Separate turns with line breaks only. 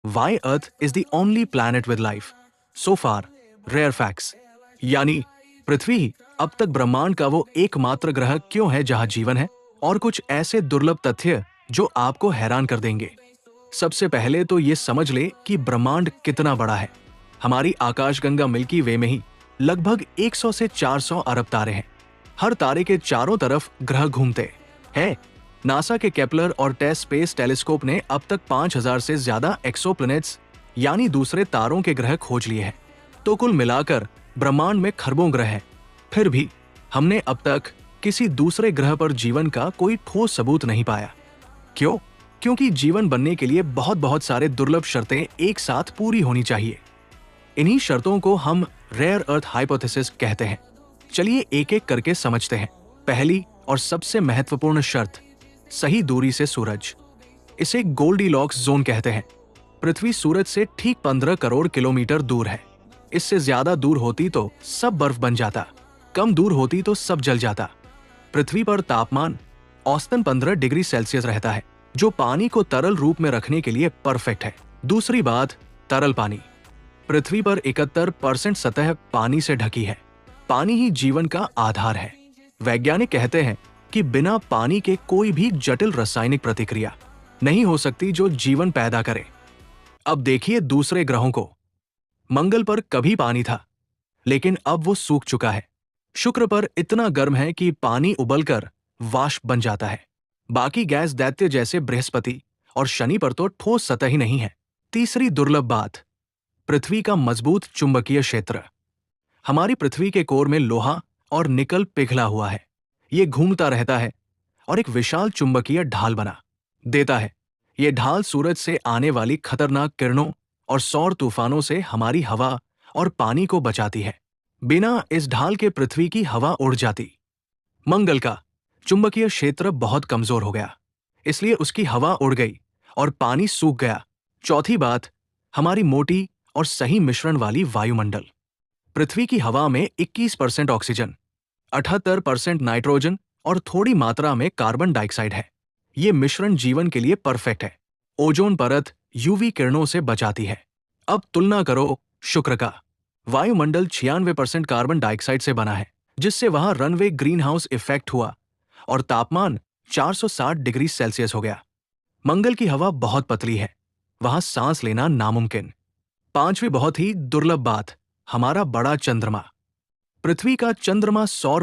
Why Earth is the only planet with life? So far, rare facts. यानी पृथ्वी ही अब तक ब्रह्मांड का वो एकमात्र ग्रह क्यों है जहां जीवन है, और कुछ ऐसे दुर्लभ तथ्य जो आपको हैरान कर देंगे। सबसे पहले तो ये समझ ले कि ब्रह्मांड कितना बड़ा है। हमारी आकाशगंगा मिल्की वे में ही लगभग 100 से 400 अरब तारे हैं। हर तारे के चारों तरफ ग्रह घूमते हैं। नासा के केपलर और टेस्ट स्पेस टेलीस्कोप ने अब तक 5000 से ज्यादा एक्सोप्लैनेट्स यानी दूसरे तारों के ग्रह खोज लिए हैं। तो कुल मिलाकर ब्रह्मांड में खरबों ग्रह हैं। फिर भी हमने अब तक किसी दूसरे ग्रह पर जीवन का कोई ठोस सबूत नहीं पाया। क्यों? क्योंकि जीवन बनने के लिए बहुत बहुत सारे दुर्लभ शर्तें एक साथ पूरी होनी चाहिए। इन्हीं शर्तों को हम रेयर अर्थ हाइपोथेसिस कहते हैं। चलिए एक एक करके समझते हैं। पहली और सबसे महत्वपूर्ण शर्त, सही दूरी से सूरज। इसे गोल्डीलॉक्स जोन कहते हैं। पृथ्वी सूरज से ठीक 15 करोड़ किलोमीटर दूर है। इससे ज्यादा दूर होती तो सब बर्फ बन जाता, कम दूर होती तो सब जल जाता। पृथ्वी पर तापमान औसतन 15 डिग्री सेल्सियस रहता है, जो पानी को तरल रूप में रखने के लिए परफेक्ट है। दूसरी बात, तरल पानी। पृथ्वी पर 71% सतह पानी से ढकी है। पानी ही जीवन का आधार है। वैज्ञानिक कहते हैं कि बिना पानी के कोई भी जटिल रासायनिक प्रतिक्रिया नहीं हो सकती जो जीवन पैदा करे। अब देखिए दूसरे ग्रहों को। मंगल पर कभी पानी था, लेकिन अब वो सूख चुका है। शुक्र पर इतना गर्म है कि पानी उबलकर वाष्प बन जाता है। बाकी गैस दैत्य जैसे बृहस्पति और शनि पर तो ठोस सतह ही नहीं है। तीसरी दुर्लभ बात, पृथ्वी का मजबूत चुंबकीय क्षेत्र। हमारी पृथ्वी के कोर में लोहा और निकल पिघला हुआ है। ये घूमता रहता है और एक विशाल चुंबकीय ढाल बना देता है। ये ढाल सूरज से आने वाली खतरनाक किरणों और सौर तूफानों से हमारी हवा और पानी को बचाती है। बिना इस ढाल के पृथ्वी की हवा उड़ जाती। मंगल का चुंबकीय क्षेत्र बहुत कमजोर हो गया, इसलिए उसकी हवा उड़ गई और पानी सूख गया। चौथी बात, हमारी मोटी और सही मिश्रण वाली वायुमंडल। पृथ्वी की हवा में 21% ऑक्सीजन, 78% नाइट्रोजन और थोड़ी मात्रा में कार्बन डाइऑक्साइड है। ये मिश्रण जीवन के लिए परफेक्ट है। ओजोन परत यूवी किरणों से बचाती है। अब तुलना करो शुक्र का। वायुमंडल 96% कार्बन डाइऑक्साइड से बना है, जिससे वहां रनवे ग्रीन हाउस इफेक्ट हुआ और तापमान 460 डिग्री सेल्सियस हो गया। मंगल की हवा बहुत पतली है, वहां सांस लेना नामुमकिन। पांचवी बहुत ही दुर्लभ बात, हमारा बड़ा चंद्रमा। पृथ्वी का चंद्रमा सौर